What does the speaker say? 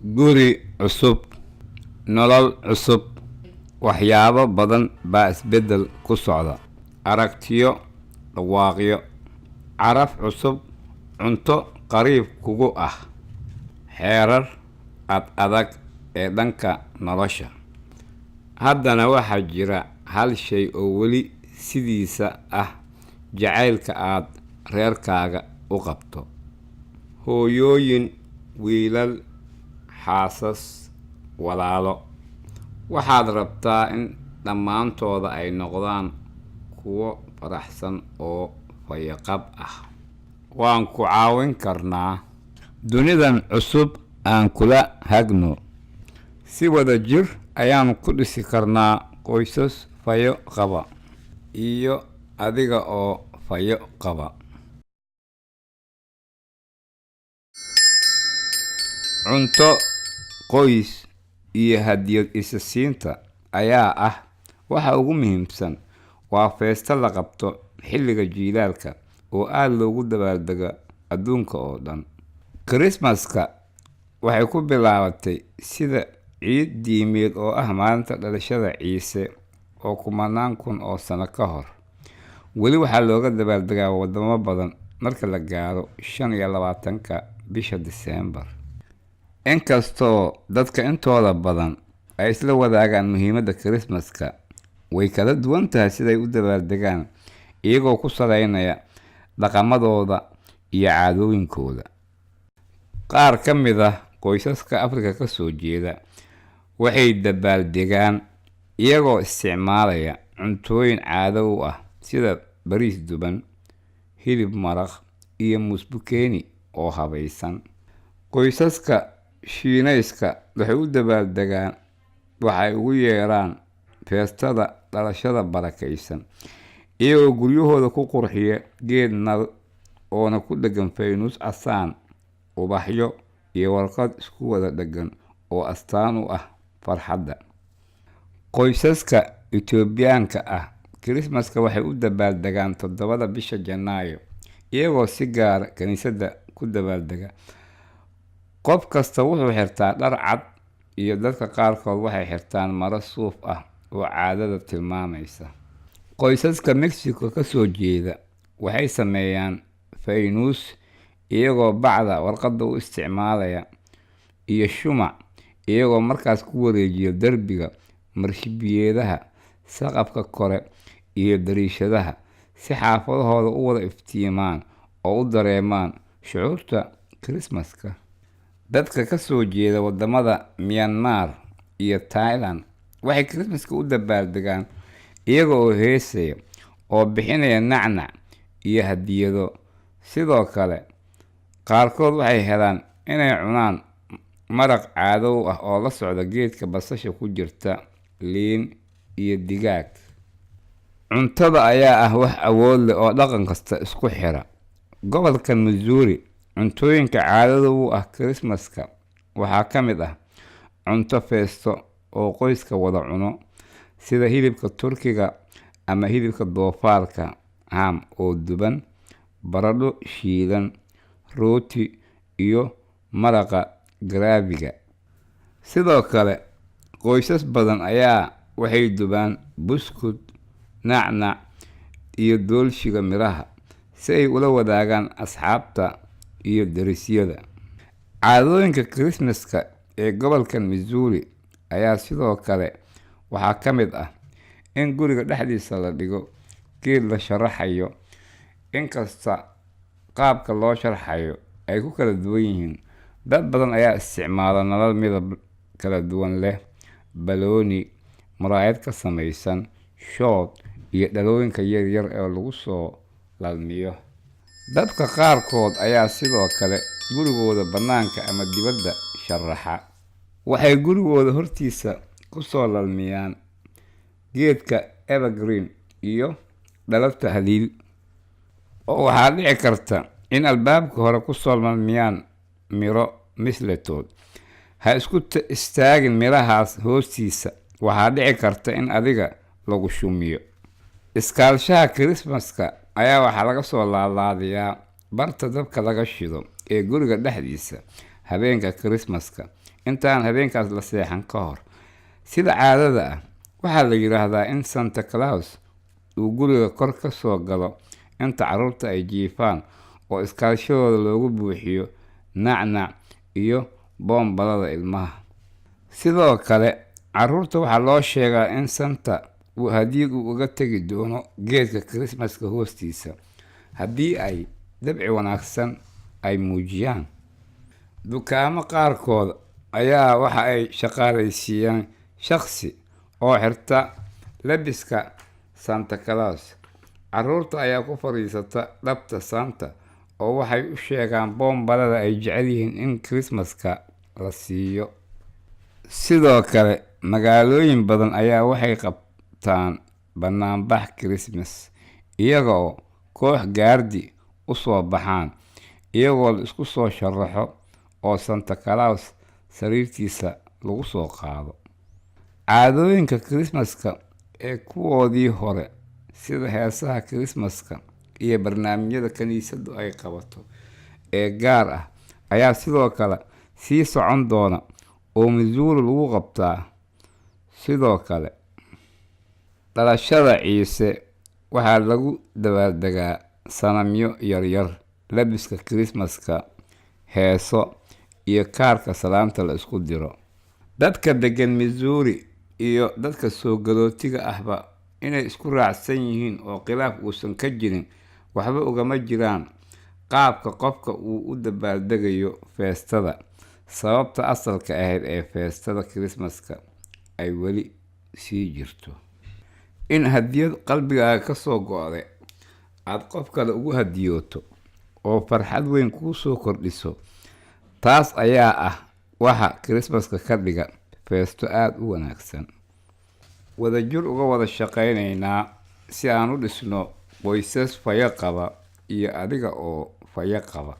guri cusub, nolol cusub, waxyaabo badan baa isbeddel ku socda. Aragtiyo, dhawaaqyo, caraf cusub, cunto qariib kugu ah, xeerar ad adag ee dhanka nolosha. Haddana waxaa jira hal shay oo weli sidiisa ah: jacaylka aad reerkaaga u qabto. Hooyooyin, wiilal, xaasas, walaalo, waxaad rabtaa in dhammaantooda ay noqdaan kuwo faraxsan oo fayaqab ah. Waan ku caawin karnaa. Dunidan cusub aan kula hagno. Si wada jir ayaan ku dhisi karnaa qoysas fayo qaba, iyo adiga oo fayo qaba. Cunto, qoys, iyo hadiyad isa siinta ayaa ah waxa ugu muhiimsan. Waa feesto la qabto xilliga jiilaalka oo aad loogu dabaaldego adduunka oo dhan. Christmaska waxay ku bilaabatay sida ciid diimeed oo ah maalinta dhalashada Ciise oo kumanaan kun oo sano ka hor. Weli waxaa looga dabaaldegaa wadamo badan marka la gaaro 25-ka bisha Diseembar. Inkastoo dadka intooda badan ay isla wadaagaan muhiimadda Christmaska, way kala duwan tahay siday u dabaaldegaan, iyagoo ku saleynaya dhaqamadooda iyo caadooyinkooda. Qaar ka mid ah qoysaska Afrika ka soo jeeda waxay dabaaldegaan iyagoo isticmaalaya cuntooyin caado u ah sida bariis duban, hilib maraq, iyo musbukeeni oo habaysan. Qoysaska Shiinayska waxay u dabaaldegaan waxay ugu yeeraan feestada dhalashada barakaysan, iyagoo guryahooda ku qurxiya geed nal oona ku dheggan faynuus casaan, ubaxyo, iyo warqad isku wada dheggan oo astaan u ah farxadda. Qoysaska Itoobiyaanka ah Christmaska waxay u dabaaldegaan 7 bisha Janaayo, iyagoo si gaara kaniisadda ku dabaaldega. Qof kasta wuxuu xirtaa dhar cad, iyo dadka qaarkood waxay xirtaan maro suuf ah oo caadada tilmaamaysa. Qoysaska Mexico ka soo jeeda waxay sameeyaan faynuus iyagoo bacda warqadda u isticmaalaya, iyo shumac, iyagoo markaas ku wareejiya derbiga, marshibiyeedaha, saqafka kore, iyo dariishadaha si xaafadahooda u wada iftiimaan oo u dareemaan shucuurta Christmaska. Dadka ka soo jeeda wadamada Myanmar iyo Thailand waxay Christmaska u dabaaldegaan iyaga oo heesaya oo bixinaya nacnac iyo hadiyado. Sidoo kale, qaarkood waxay helaan inay cunaan maraq caado u ah oo la socda geedka basasha ku jirta, liin, iyo digaag. Cuntada ayaa ah wax awood leh oo dhaqan kasta isku xira. Gobolka Missouri, cuntooyinka caadada u ah Christmaska waxaa ka mid ah cunto feesto oo qoyska wada cuno, sida hilibka turkiga ama hilibka doofaarka, ham oo duban, baradho shiidan, rooti, iyo maraqa gravy-ga. Sidoo kale, qoysas badan ayaa waxay dubaan buskud, nacnac, iyo doolshiga miraha si ay ula wadaagaan asxaabta iyo derisyada. Caadooyinka Christmaska ee gobolka Missouri ayaa sidoo kale waxaa ka mid ah in guriga dhexdiisa la dhigo geed la sharaxayo. Inkasta qaabka loo sharxayo ay ku kala duwan yihiin, dad badan ayaa isticmaala nalal midab kala duwan leh, balooni, muraayad ka samaysan, shood, iyo dhalooyinka yaryar ee lagu soo lalmiyo. Dadka qaarkood ayaa sidoo kale gurigooda bannaanka ama dibadda sharaxa. Waxay gurigooda hortiisa ku soo lalmiyaan geedka evergreen iyo dhalo tahliil. Oo waxaa dhici karta in albaabka hore ku soo lalmiyaan miro mistletoe. Ha isku istaagin mirahaas hoostiisa, waxaa dhici karta in adiga lagu shumiyo. Iskaalshaha Christmaska ayaa waxaa laga soo laalaadiyaa barta dabka laga shido ee guriga dhexdiisa, habeenka Christmaska intaan habeenkaas la seexan ka hor. Sida caadada ah, waxaa la yiraahdaa in Santa Claus uu guriga kor ka soo galo inta carruurta ay jiifaan oo iskaashadooda loogu buuxiyo nacnac iyo boombalada ilmaha. Sidoo kale, carruurta waxaa loo sheegaa in Santa uu hadiyad uga tagi doono geedka Christmaska hoostiisa haddii ay dabci wanaagsan ay muujiyaan. Dukaamo qaarkood ayaa waxa ay shaqaaleysiiyaan shaqsi oo xirta labiska Santa Claus. Carruurta ayaa ku fadhiisata dhabta Santa oo waxay u sheegaan boombalada ay jecel yihiin in Christmaska la siiyo. Sidoo kale, magaalooyin badan ayaa waxay qabtaan banaanbax Christmas iyaga oo koox gaardi u soo baxaan, iyagoo la isku soo sharaxo oo Santa Claus sariirtiisa lagu soo qaado. Caadooyinka Christmaska ee kuwoodii hore sida heesaha Christmaska iyo barnaamijyada kaniisaddu ay qabato ee gaar ah ayaa sidoo kale sii socon doona oo Missouri lagu qabtaa. Sidoo kale, dhalashada Ciise waxaa lagu dabaaldegaa sanamyo yaryar, labiska Christmaska, heeso iyo kaarka salaanta la isku diro. Dadka degan Missouri iyo dadka soo galootiga ahba inay isku raacsan yihiin oo khilaaf uusan ka jirin waxba ugama jiraan qaabka qofka uu u dabaaldegayo feestada. Sababta asalka ahayd ee feestada Christmaska ay weli sii jirto. In hadiyad qalbigaaga ka soo go'day aad qof kale ugu hadiyooto oo farxad weyn kuu soo kordhiso, taas ayaa ah waxa Christmaska ka dhiga feesto aad u wanaagsan. Wadajir uga wada shaqaynaynaa si aan u dhisno qoysas fayo qaba iyo adiga oo fayo qaba.